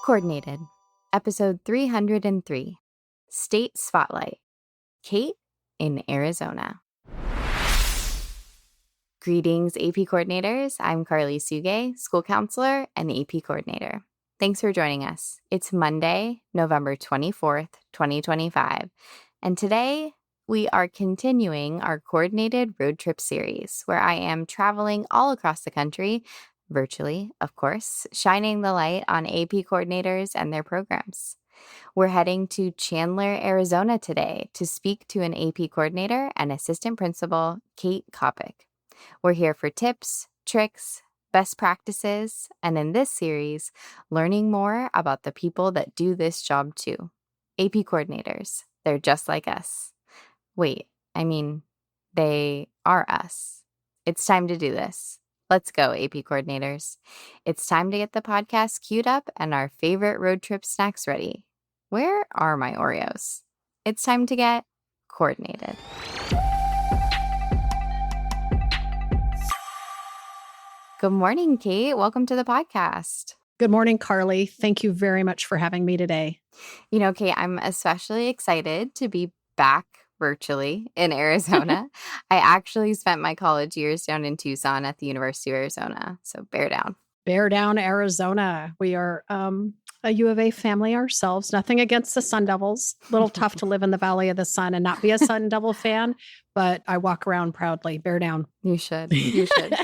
Coordinated, Episode 303, State Spotlight, Kate in Arizona. Greetings, AP Coordinators. I'm Karli, School Counselor and AP Coordinator. Thanks for joining us. It's Monday, November 24th, 2025, and today we are continuing our coordinated road trip series where I am traveling all across the country, virtually, of course, shining the light on AP coordinators and their programs. We're heading to Chandler, Arizona today to speak to an AP coordinator and assistant principal, Kate Copic. We're here for tips, tricks, best practices, and in this series, learning more about the people that do this job too. AP coordinators. They're just like us. Wait, they are us. It's time to do this. Let's go, AP coordinators. It's time to get the podcast queued up and our favorite road trip snacks ready. Where are my Oreos? It's time to get coordinated. Good morning, Kate. Welcome to the podcast. Good morning, Karli. Thank you very much for having me today. Kate, I'm especially excited to be back virtually in Arizona. I actually spent my college years down in Tucson at the University of Arizona. So bear down. Bear down, Arizona. We are a U of A family ourselves. Nothing against the Sun Devils. A little tough to live in the Valley of the Sun and not be a Sun Devil fan, but I walk around proudly. Bear down. You should. You should.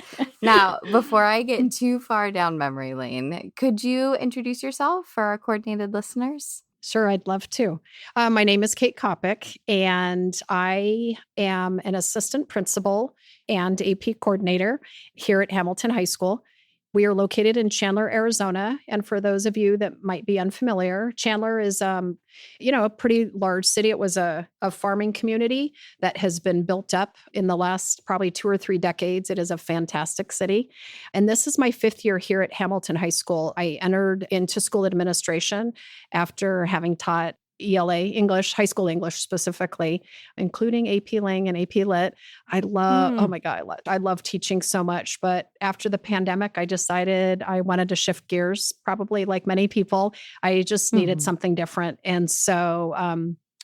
Now, before I get too far down memory lane, could you introduce yourself for our coordinated listeners? Sure, I'd love to. My name is Kate Copic, and I am an assistant principal and AP coordinator here at Hamilton High School. We are located in Chandler, Arizona. And for those of you that might be unfamiliar, Chandler is, a pretty large city. It was a farming community that has been built up in the last probably 2 or 3 decades. It is a fantastic city. And this is my 5th year here at Hamilton High School. I entered into school administration after having taught ELA, English, high school English specifically, including AP Lang and AP Lit. I love teaching so much. But after the pandemic, I decided I wanted to shift gears, probably like many people. I just needed something different. And so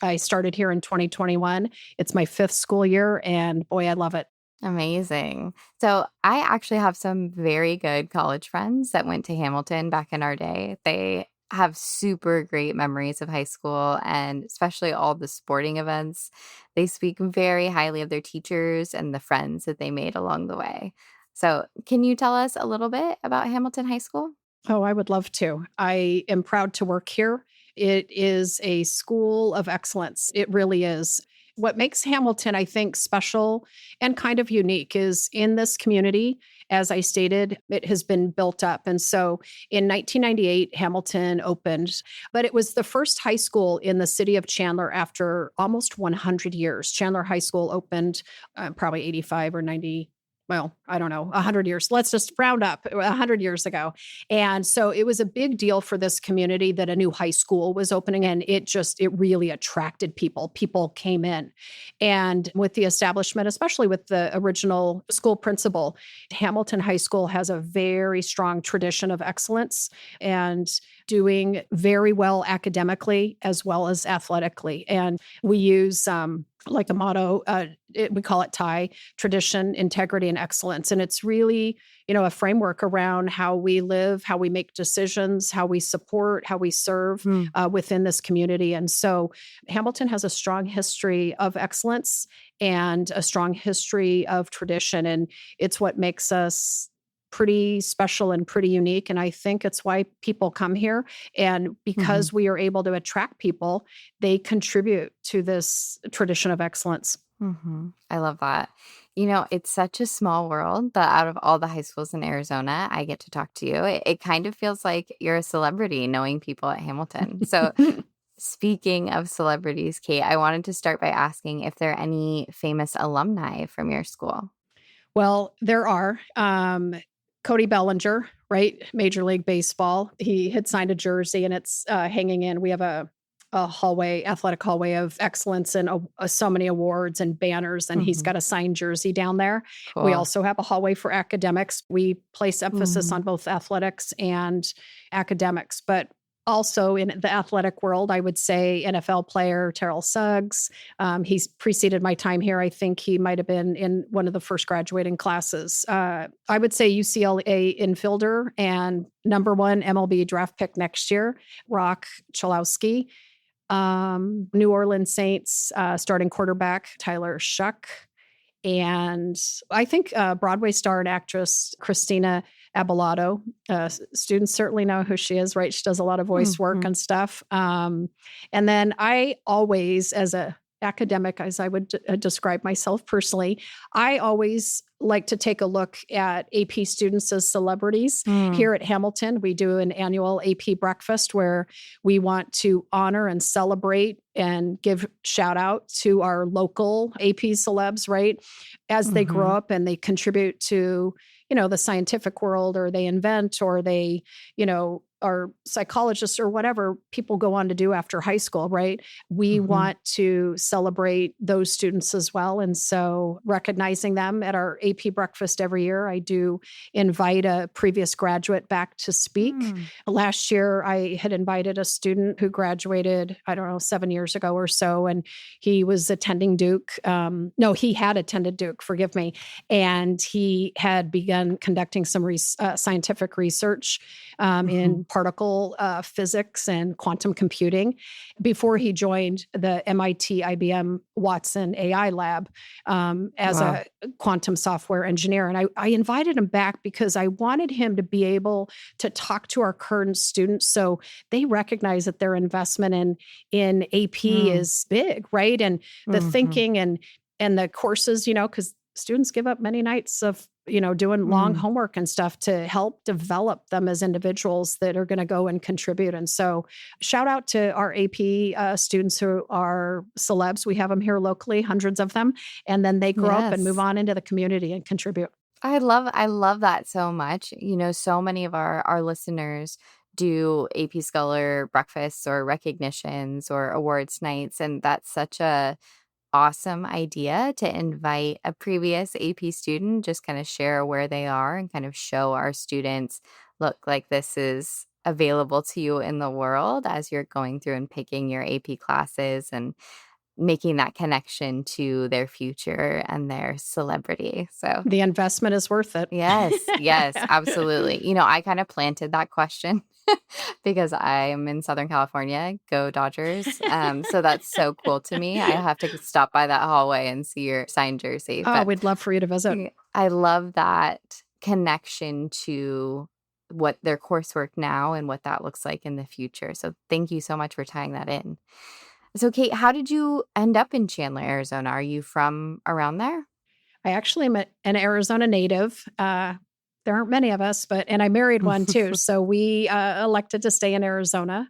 I started here in 2021. It's my 5th school year, and boy, I love it. Amazing. So I actually have some very good college friends that went to Hamilton back in our day. They have super great memories of high school and especially all the sporting events. They speak very highly of their teachers and the friends that they made along the way. So can you tell us a little bit about Hamilton High School? Oh, I would love to. I am proud to work here. It is a school of excellence. It really is. What makes Hamilton, I think, special and kind of unique is in this community, as I stated, it has been built up. And so in 1998, Hamilton opened, but it was the first high school in the city of Chandler after almost 100 years. Chandler High School opened probably 85 or 90. Well, I don't know, 100 years. Let's just round up 100 years ago. And so it was a big deal for this community that a new high school was opening, and it really attracted people. People came in. And with the establishment, especially with the original school principal, Hamilton High School has a very strong tradition of excellence and doing very well academically as well as athletically. And we use like the motto, we call it TIE, tradition, integrity, and excellence. And it's really, a framework around how we live, how we make decisions, how we support, how we serve within this community. And so Hamilton has a strong history of excellence and a strong history of tradition. And it's what makes us pretty special and pretty unique. And I think it's why people come here. And because we are able to attract people, they contribute to this tradition of excellence. I love that. It's such a small world that out of all the high schools in Arizona, I get to talk to you. It kind of feels like you're a celebrity knowing people at Hamilton. So speaking of celebrities, Kate, I wanted to start by asking if there are any famous alumni from your school. Well, there are. Cody Bellinger, right? Major League Baseball. He had signed a jersey and it's hanging in. We have a athletic hallway of excellence and so many awards and banners. And he's got a signed jersey down there. Cool. We also have a hallway for academics. We place emphasis on both athletics and academics. But Also in the athletic world, I would say NFL player Terrell Suggs. He's preceded my time here. I think he might have been in one of the first graduating classes. I would say UCLA infielder and number one MLB draft pick next year, Rock Chalowski. New Orleans Saints starting quarterback Tyler Shuck. And I think Broadway star and actress Christina Abelardo. Students certainly know who she is, right? She does a lot of voice work and stuff. And then I always, as a academic, as I would describe myself personally, I always like to take a look at AP students as celebrities. Here at Hamilton, we do an annual AP breakfast where we want to honor and celebrate and give shout out to our local AP celebs, right? As they grow up and they contribute to, the scientific world, or they invent, or they, are psychologists or whatever people go on to do after high school, right? We want to celebrate those students as well. And so recognizing them at our AP breakfast every year, I do invite a previous graduate back to speak. Last year, I had invited a student who graduated, 7 years ago or so, and he was attending Duke. No, he had attended Duke, forgive me. And he had begun conducting some scientific research in particle physics and quantum computing before he joined the MIT IBM Watson AI lab as a quantum software engineer. And I invited him back because I wanted him to be able to talk to our current students so they recognize that their investment in AP is big, right? And the thinking and the courses, because students give up many nights of doing long homework and stuff to help develop them as individuals that are going to go and contribute. And so shout out to our AP students who are celebs. We have them here locally, hundreds of them, and then they grow up and move on into the community and contribute. I love that so much. So many of our listeners do AP Scholar breakfasts or recognitions or awards nights, and that's such a awesome idea to invite a previous AP student, just kind of share where they are and kind of show our students, look, like this is available to you in the world as you're going through and picking your AP classes and making that connection to their future and their celebrity. So the investment is worth it. Yes, absolutely. I kind of planted that question because I'm in Southern California. Go Dodgers. So that's so cool to me. I have to stop by that hallway and see your signed jersey. But we'd love for you to visit. I love that connection to what their coursework now and what that looks like in the future. So thank you so much for tying that in. So Kate, how did you end up in Chandler, Arizona? Are you from around there? I actually am an Arizona native. There aren't many of us, and I married one too. So we elected to stay in Arizona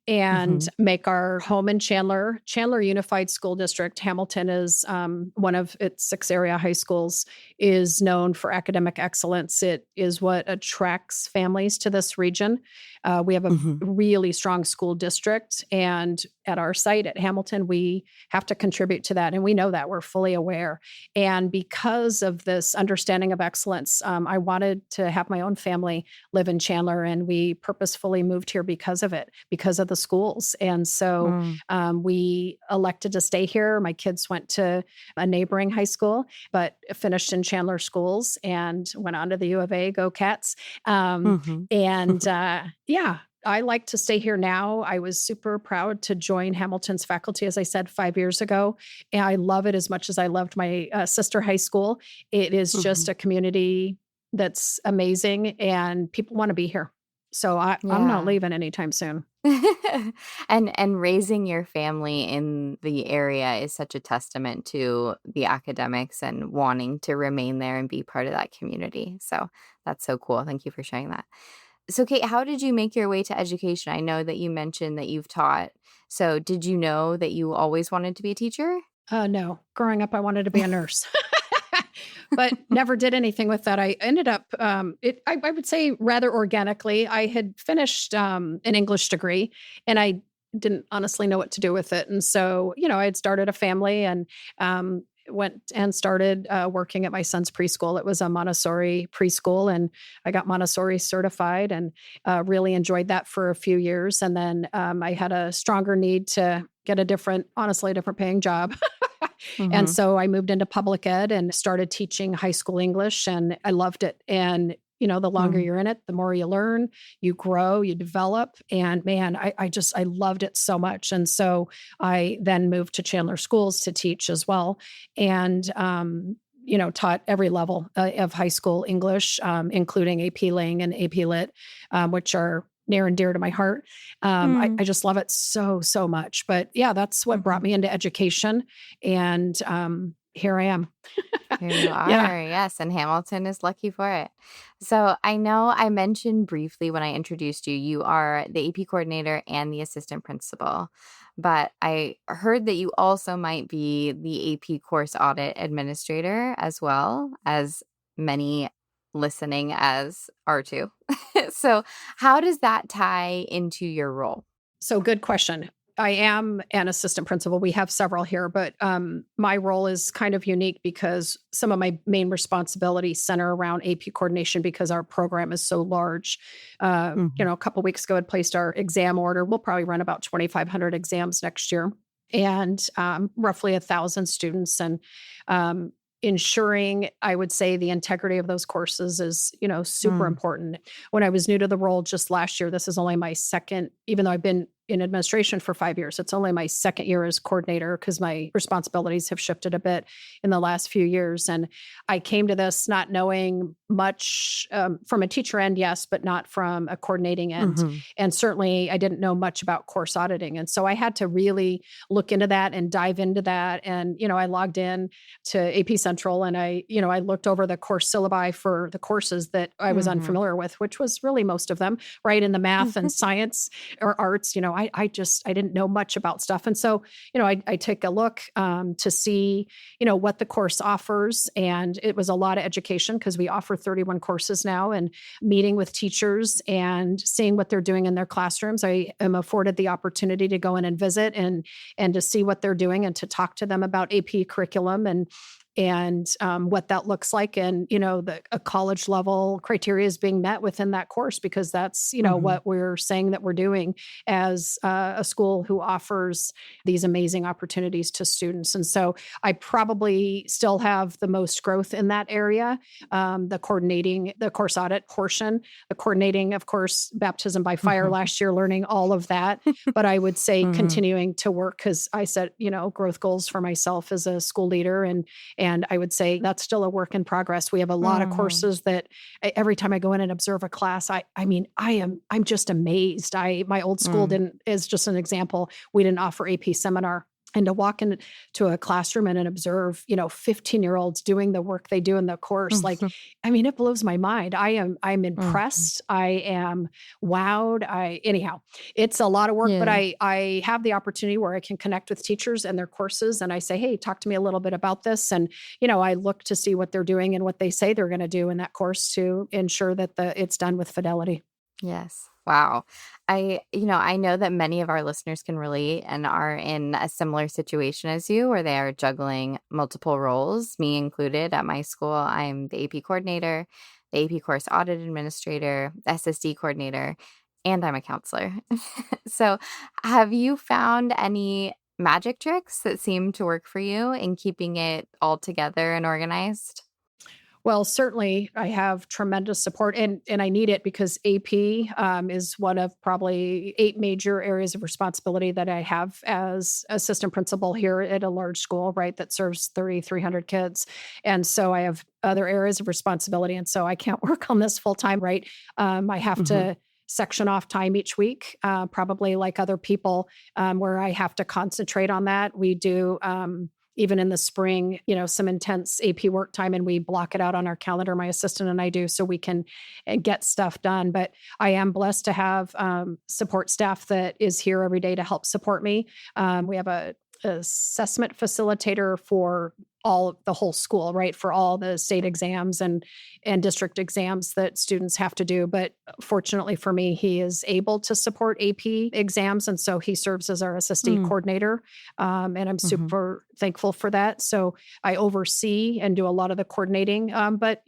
and make our home in Chandler. Chandler Unified School District, Hamilton is one of its 6 area high schools, is known for academic excellence. It is what attracts families to this region. We have a really strong school district, and at our site at Hamilton, we have to contribute to that. And we know that, we're fully aware. And because of this understanding of excellence, I wanted to have my own family live in Chandler, and we purposefully moved here because of it, because of the schools. And so we elected to stay here. My kids went to a neighboring high school, but finished in Chandler schools and went on to the U of A, go Cats. Yeah, I like to stay here now. I was super proud to join Hamilton's faculty, as I said, 5 years ago. And I love it as much as I loved my sister high school. It is just a community that's amazing, and people want to be here. So I'm not leaving anytime soon. And raising your family in the area is such a testament to the academics and wanting to remain there and be part of that community. So that's so cool. Thank you for sharing that. So Kate, how did you make your way to education? I know that you mentioned that you've taught. So did you know that you always wanted to be a teacher? No. Growing up, I wanted to be a nurse. But never did anything with that. I ended up, I would say rather organically. I had finished an English degree, and I didn't honestly know what to do with it. And so, I had started a family and went and started working at my son's preschool. It was a Montessori preschool, and I got Montessori certified and really enjoyed that for a few years. And then I had a stronger need to get honestly, a different paying job. And Mm-hmm. so I moved into public ed and started teaching high school English, and I loved it. And the longer Mm. you're in it, the more you learn, you grow, you develop. And man, I loved it so much. And so I then moved to Chandler Schools to teach as well. And, taught every level of high school English, including AP Lang and AP Lit, which are near and dear to my heart. I Mm. just love it so, so much. But yeah, that's what Mhm. brought me into education. And here I am. Here you Yeah. are. Yes, and Hamilton is lucky for it. So I know I mentioned briefly when I introduced you, you are the AP coordinator and the assistant principal. But I heard that you also might be the AP Course Audit Administrator as well, as many listening as are too. So how does that tie into your role? So good question. I am an assistant principal. We have several here, but my role is kind of unique because some of my main responsibilities center around AP coordination because our program is so large. Mhm. A couple weeks ago, I placed our exam order. We'll probably run about 2,500 exams next year, and roughly 1,000 students. And um, ensuring, I would say, the integrity of those courses is, super Mm. important. When I was new to the role just last year, this is only my second, even though I've been in administration for 5 years. It's only my second year as coordinator because my responsibilities have shifted a bit in the last few years. And I came to this not knowing much from a teacher end, yes, but not from a coordinating end. Mhm. And certainly I didn't know much about course auditing. And so I had to really look into that and dive into that. And, I logged in to AP Central and I looked over the course syllabi for the courses that I was Mhm. unfamiliar with, which was really most of them, right? In the math and science or arts, I didn't know much about stuff. And so, I take a look to see, what the course offers. And it was a lot of education because we offer 31 courses now, and meeting with teachers and seeing what they're doing in their classrooms. I am afforded the opportunity to go in and visit and to see what they're doing and to talk to them about AP curriculum and what that looks like. And, a college level criteria is being met within that course because that's, Mhm. what we're saying that we're doing as a school who offers these amazing opportunities to students. And so I probably still have the most growth in that area. The coordinating, the course audit portion, the coordinating, of course, baptism by fire Mhm. last year, learning all of that. But I would say Mhm. continuing to work because I set, growth goals for myself as a school leader, and I would say that's still a work in progress. We have a lot of Mhm. courses that every time I go in and observe a class, I mean, I'm just amazed. My old school Mm. didn't, as just an example, we didn't offer AP seminar. And to walk into a classroom and observe, 15-year-olds doing the work they do in the course, like, Mhm. I mean, it blows my mind. I'm Mhm. impressed. I am wowed. Anyhow, it's a lot of work, but Yeah. I have the opportunity where I can connect with teachers and their courses. And I say, hey, talk to me a little bit about this. And, I look to see what they're doing and what they say they're going to do in that course to ensure that it's done with fidelity. Yes. Wow. I know that many of our listeners can relate and are in a similar situation as you where they are juggling multiple roles, me included. At my school, I'm the AP coordinator, the AP course audit administrator, SSD coordinator, and I'm a counselor. So, have you found any magic tricks that seem to work for you in keeping it all together and organized? Well, certainly I have tremendous support and I need it because AP is one of probably 8 major areas of responsibility that I have as assistant principal here at a large school, right, that serves 3,300 kids. And so I have other areas of responsibility. And so I can't work on this full time, right? I have Hmm. to section off time each week, probably like other people, where I have to concentrate on that. We do. Even in the spring, some intense AP work time, and we block it out on our calendar, my assistant and I do, so we can get stuff done. But I am blessed to have support staff that is here every day to help support me. We have a assessment facilitator for the whole school, right? For all the state exams and district exams that students have to do. But fortunately for me, he is able to support AP exams. And so he serves as our SSD coordinator. And I'm Mhm. super thankful for that. So I oversee and do a lot of the coordinating. But,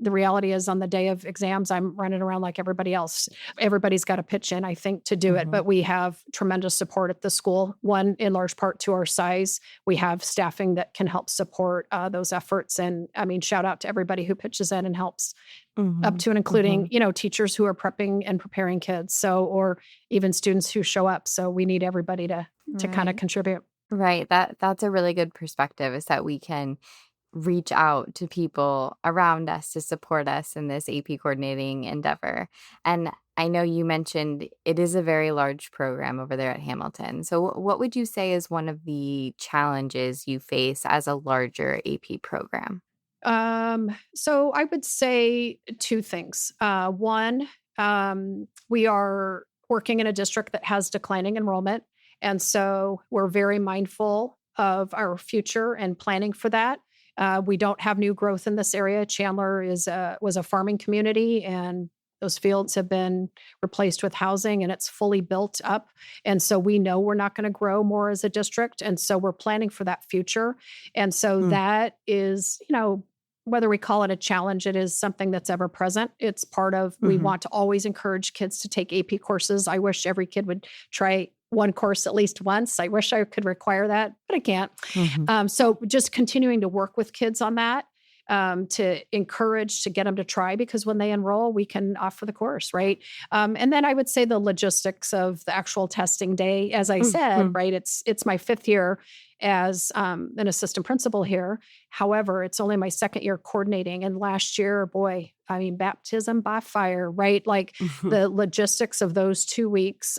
the reality is on the day of exams, I'm running around like everybody else. Everybody's got to pitch in, I think, to do it. Mhm. But we have tremendous support at the school, one in large part to our size. We have staffing that can help support those efforts. And I mean, shout out to everybody who pitches in and helps, up Mhm. to and including, Mhm. teachers who are prepping and preparing kids. So, or even students who show up. So we need everybody to kind of Right. contribute. Right. That's a really good perspective, is that we can reach out to people around us to support us in this AP coordinating endeavor. And I know you mentioned it is a very large program over there at Hamilton. So what would you say is one of the challenges you face as a larger AP program? So I would say two things. One, we are working in a district that has declining enrollment. And so we're very mindful of our future and planning for that. We don't have new growth in this area. Chandler was a farming community, and those fields have been replaced with housing, and it's fully built up. And so we know we're not going to grow more as a district. And so we're planning for that future. And so Mm. that is, whether we call it a challenge, it is something that's ever present. It's part of, we Mhm. want to always encourage kids to take AP courses. I wish every kid would try one course at least once. I wish I could require that, but I can't. Mhm. So just continuing to work with kids on that, to encourage, to get them to try, because when they enroll, we can offer the course, right? And then I would say the logistics of the actual testing day, as I said, Mhm. right? It's my fifth year as an assistant principal here. However, it's only my second year coordinating. And last year, boy, I mean, baptism by fire, right? Like Mhm. the logistics of those 2 weeks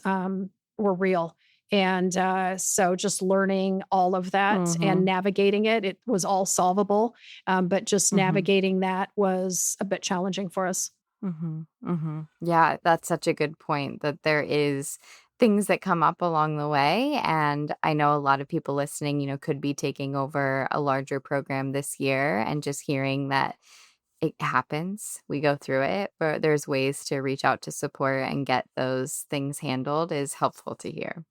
were real. And so just learning all of that and Mhm. navigating it, it was all solvable. But just Mhm. navigating that was a bit challenging for us. Mhm. Mhm. Yeah, that's such a good point, that there is things that come up along the way. And I know a lot of people listening, could be taking over a larger program this year, and just hearing that it happens. We go through it, but there's ways to reach out to support and get those things handled is helpful to hear.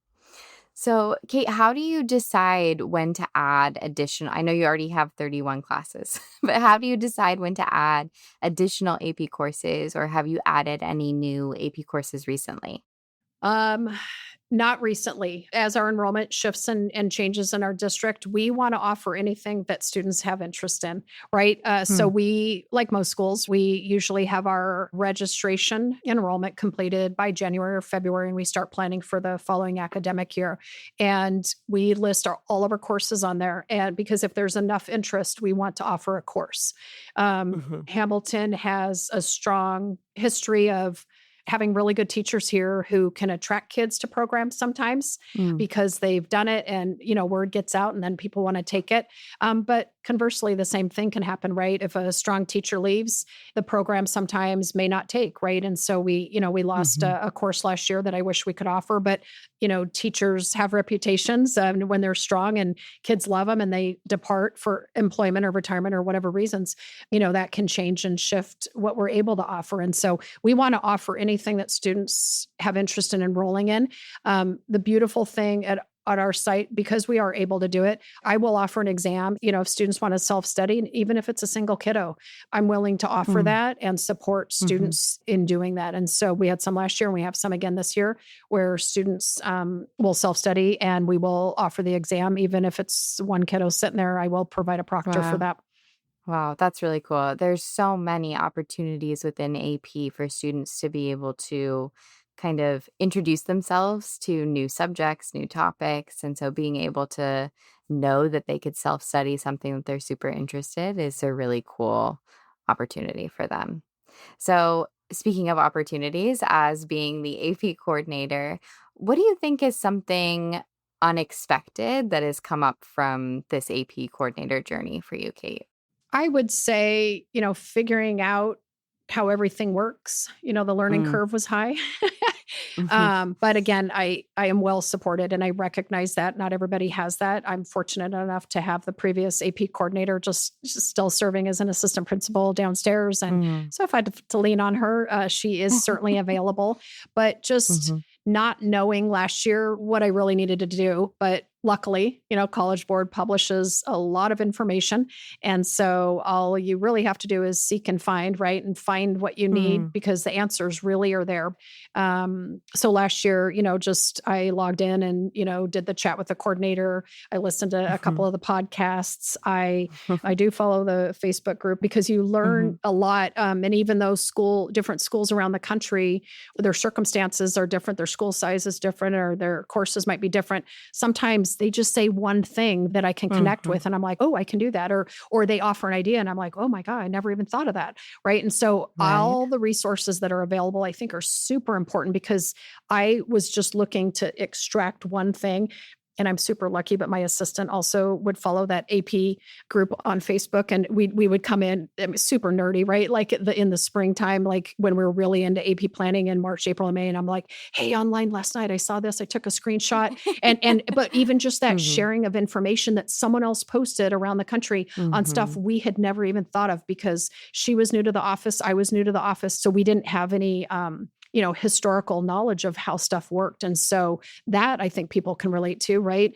So, Kate, how do you decide when to add additional? I know you already have 31 classes, but how do you decide when to add additional AP courses, or have you added any new AP courses recently? Um, Not recently. As our enrollment shifts and changes in our district, we want to offer anything that students have interest in, right? So Hmm. we, like most schools, we usually have our registration enrollment completed by January or February, and we start planning for the following academic year. And we list all of our courses on there. And because if there's enough interest, we want to offer a course. Hmm. Hamilton has a strong history of having really good teachers here who can attract kids to programs sometimes Mm. because they've done it, and word gets out and then people want to take it. But conversely, the same thing can happen, right? If a strong teacher leaves, the program sometimes may not take, right? And so we lost Hmm. a course last year that I wish we could offer. But teachers have reputations when they're strong and kids love them, and they depart for employment or retirement or whatever reasons, that can change and shift what we're able to offer. And so we want to offer anything that students have interest in enrolling in. The beautiful thing at our site, because we are able to do it, I will offer an exam. If students want to self-study, even if it's a single kiddo, I'm willing to offer Mm. that and support Hmm. students in doing that. And so we had some last year, and we have some again this year, where students will self-study, and we will offer the exam. Even if it's one kiddo sitting there, I will provide a proctor for Wow. that. Wow, that's really cool. There's so many opportunities within AP for students to be able to kind of introduce themselves to new subjects, new topics. And so being able to know that they could self study something that they're super interested is a really cool opportunity for them. So, speaking of opportunities, as being the AP coordinator, what do you think is something unexpected that has come up from this AP coordinator journey for you, Kate? I would say, figuring out how everything works. The learning Mm. curve was high. Mhm. But again, I am well supported and I recognize that not everybody has that. I'm fortunate enough to have the previous AP coordinator just still serving as an assistant principal downstairs. And Mhm. so if I had to lean on her, she is certainly available. But just Mhm. not knowing last year what I really needed to do. But luckily, College Board publishes a lot of information. And so all you really have to do is seek and find, right? And find what you need Mhm. because the answers really are there. So last year, just I logged in and, did the chat with the coordinator. I listened to a couple Mhm. of the podcasts. I do follow the Facebook group because you learn Mhm. a lot. And even though different schools around the country, their circumstances are different, their school size is different, or their courses might be different. Sometimes they just say one thing that I can connect Mhm. with, and I'm like, oh, I can do that. Or they offer an idea, and I'm like, oh my God, I never even thought of that. Right. And so Right. all the resources that are available, I think, are super important because I was just looking to extract one thing. And I'm super lucky, but my assistant also would follow that AP group on Facebook, and we would come in super nerdy, right? Like in the springtime, like when we were really into AP planning in March, April, and May, and I'm like, "Hey, online last night, I saw this. I took a screenshot." And but even just that Mhm. sharing of information that someone else posted around the country on stuff Mhm. we had never even thought of because she was new to the office, I was new to the office, so we didn't have any historical knowledge of how stuff worked. And so that I think people can relate to, right?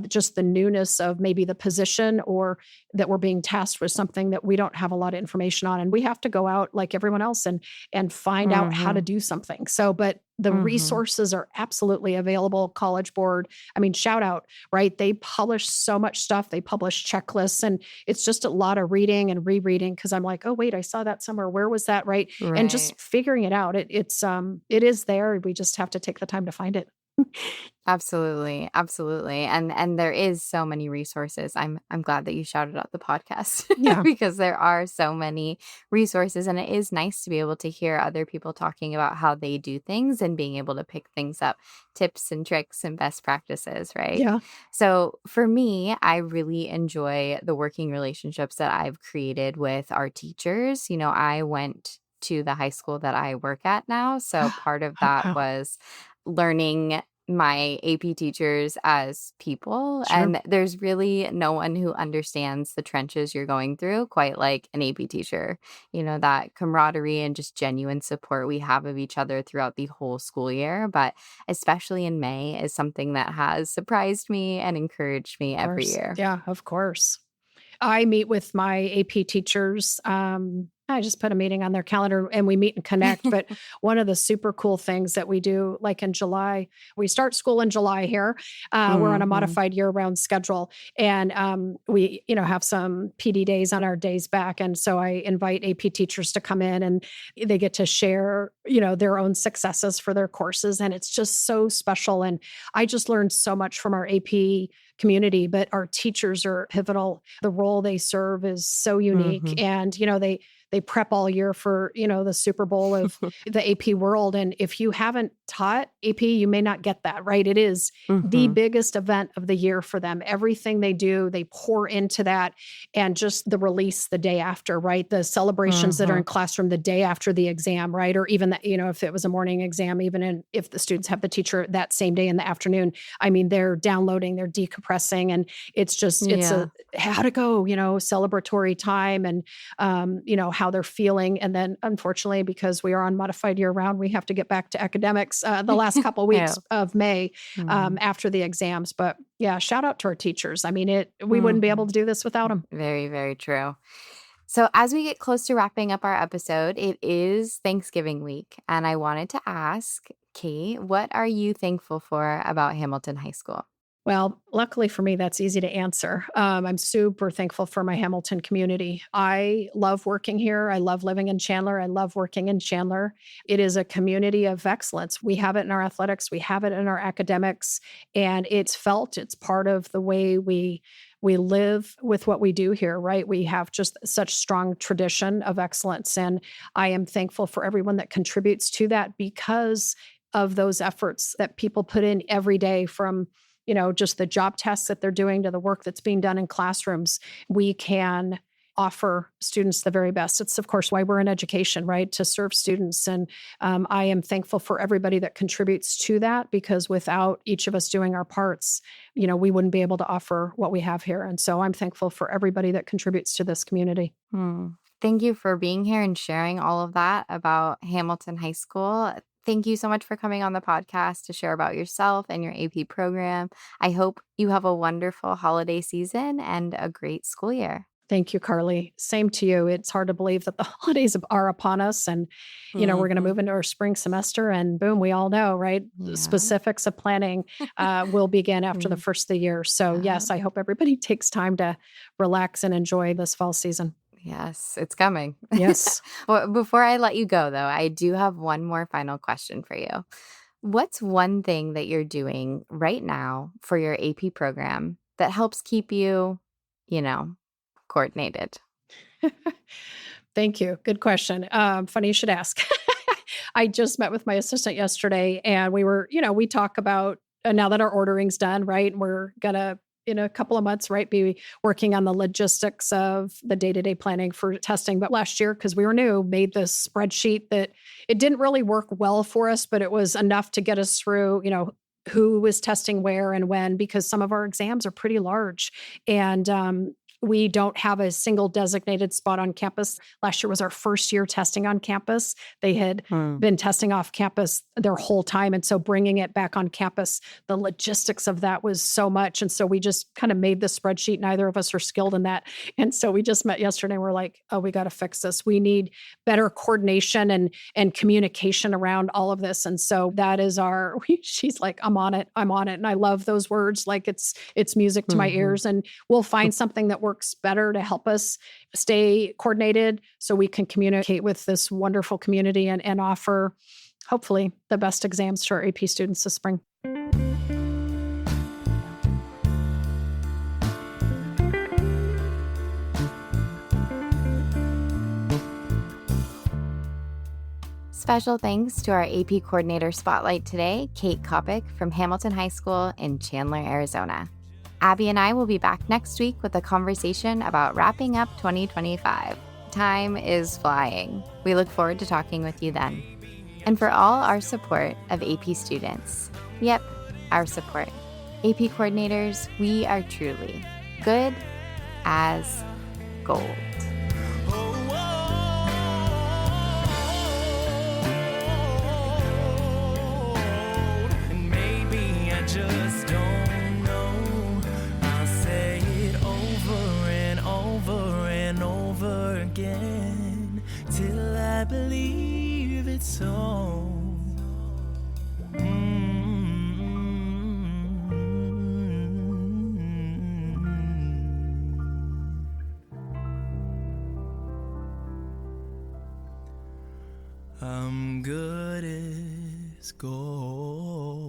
Just the newness of maybe the position or that we're being tasked with something that we don't have a lot of information on. And we have to go out like everyone else and find out how to Mhm. do something. So, but the Mhm. resources are absolutely available. College Board, I mean, shout out, right? They publish so much stuff. They publish checklists and it's just a lot of reading and rereading because I'm like, oh, wait, I saw that somewhere. Where was that? Right. And Right. just figuring it out. It is there. We just have to take the time to find it. Absolutely, absolutely, and there is so many resources. I'm glad that you shouted out the podcast Yeah. because there are so many resources, and it is nice to be able to hear other people talking about how they do things and being able to pick things up, tips and tricks and best practices, right? Yeah. So for me, I really enjoy the working relationships that I've created with our teachers. I went to the high school that I work at now, so part of Oh, that wow. was learning my AP teachers as people. Sure. And there's really no one who understands the trenches you're going through quite like an AP teacher. That camaraderie and just genuine support we have of each other throughout the whole school year, but especially in May is something that has surprised me and encouraged me Of every course. year. Yeah, of course. I meet with my AP teachers. I just put a meeting on their calendar and we meet and connect. But one of the super cool things that we do, like in July, we start school in July here. We're on a Mhm. modified year-round schedule, and we, have some PD days on our days back. And so I invite AP teachers to come in, and they get to share, their own successes for their courses, and it's just so special. And I just learned so much from our AP community, but our teachers are pivotal. The role they serve is so unique. Mhm. And, they prep all year for, the Super Bowl of the AP world. And if you haven't taught AP, you may not get that, right? It is the Mhm. biggest event of the year for them. Everything they do, they pour into that. And just the release the day after, right? The celebrations that are in Mhm. classroom the day after the exam, right? Or even that, if it was a morning exam, if the students have the teacher that same day in the afternoon, I mean, they're downloading, they're decompressing, and it's a Yeah. how to go, celebratory time and, how they're feeling. And then unfortunately, because we are on modified year round, we have to get back to academics the last couple of Yeah. weeks of May Mhm. after the exams. But yeah, shout out to our teachers. I mean, we wouldn't be able Mhm. to do this without them. Very, very true. So, as we get close to wrapping up our episode, it is Thanksgiving week. And I wanted to ask, Kate, what are you thankful for about Hamilton High School? Well, luckily for me, that's easy to answer. I'm super thankful for my Hamilton community. I love working here. I love living in Chandler. I love working in Chandler. It is a community of excellence. We have it in our athletics, we have it in our academics, and it's felt. It's part of the way we live with what we do here, right? We have just such strong tradition of excellence, and I am thankful for everyone that contributes to that because of those efforts that people put in every day from just the job tasks that they're doing to the work that's being done in classrooms. We can offer students the very best. It's, of course, why we're in education, right? To serve students. And I am thankful for everybody that contributes to that, because without each of us doing our parts, we wouldn't be able to offer what we have here. And so I'm thankful for everybody that contributes to this community. Thank you for being here and sharing all of that about Hamilton High School. Thank you so much for coming on the podcast to share about yourself and your AP program. I hope you have a wonderful holiday season and a great school year. Thank you, Karli. Same to you. It's hard to believe that the holidays are upon us, and we're going to move into our spring semester, and boom, we all know, right? Yeah. The specifics of planning will begin after the first of the year. So yes, I hope everybody takes time to relax and enjoy this fall season. Yes, it's coming. Yes. Well, before I let you go, though, I do have one more final question for you. What's one thing that you're doing right now for your AP program that helps keep you, coordinated? Thank you. Good question. Funny you should ask. I just met with my assistant yesterday, and we talk about now that our ordering's done, right? And we're going to, in a couple of months, right, be working on the logistics of the day-to-day planning for testing. But last year, because we were new, made this spreadsheet that it didn't really work well for us, but it was enough to get us through, who was testing where and when, because some of our exams are pretty large. And we don't have a single designated spot on campus. Last year was our first year testing on campus. They had been testing off campus their whole time. And so bringing it back on campus, the logistics of that was so much. And so we just kind of made the spreadsheet. Neither of us are skilled in that. And so we just met yesterday and we're like, oh, we got to fix this. We need better coordination and communication around all of this. And so that is she's like, I'm on it. And I love those words. Like it's music to my ears, and we'll find something that works better to help us stay coordinated so we can communicate with this wonderful community and offer, hopefully, the best exams to our AP students this spring. Special thanks to our AP Coordinator Spotlight today, Kate Copic from Hamilton High School in Chandler, Arizona. Abby and I will be back next week with a conversation about wrapping up 2025. Time is flying. We look forward to talking with you then. And for all our support of AP students, yep, our support, AP coordinators, we are truly good as gold. Just don't know. I'll say it over and over and over again till I believe it's so. I'm good as gold.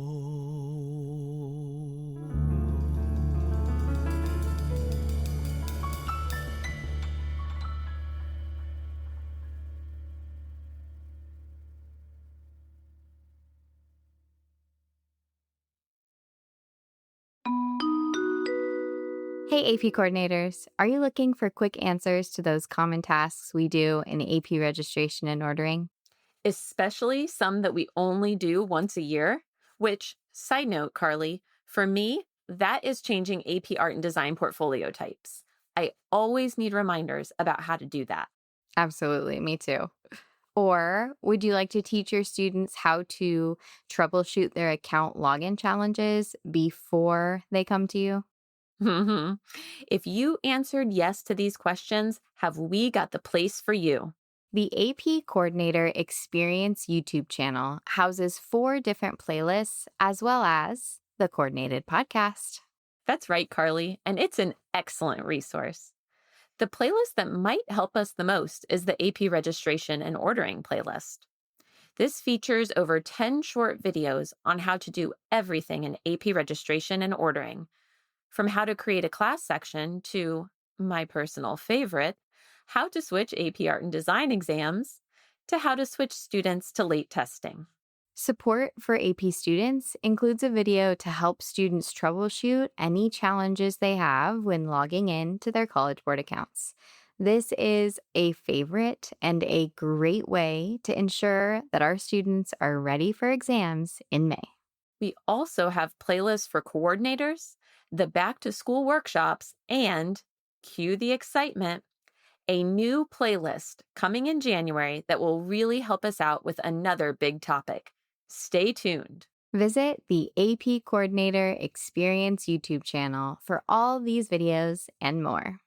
Hey AP coordinators, are you looking for quick answers to those common tasks we do in AP registration and ordering? Especially some that we only do once a year, which, side note, Karli, for me, that is changing AP Art and Design portfolio types. I always need reminders about how to do that. Absolutely, me too. Or would you like to teach your students how to troubleshoot their account login challenges before they come to you? If you answered yes to these questions, have we got the place for you? The AP Coordinator Experience YouTube channel houses 4 different playlists as well as the Coordinated Podcast. That's right, Karli, and it's an excellent resource. The playlist that might help us the most is the AP Registration and Ordering playlist. This features over 10 short videos on how to do everything in AP Registration and Ordering, from how to create a class section to, my personal favorite, how to switch AP Art and Design exams, to how to switch students to late testing. Support for AP students includes a video to help students troubleshoot any challenges they have when logging in to their College Board accounts. This is a favorite and a great way to ensure that our students are ready for exams in May. We also have playlists for coordinators, the back to school workshops, and cue the excitement, a new playlist coming in January that will really help us out with another big topic. Stay tuned. Visit the AP Coordinator Experience YouTube channel for all these videos and more.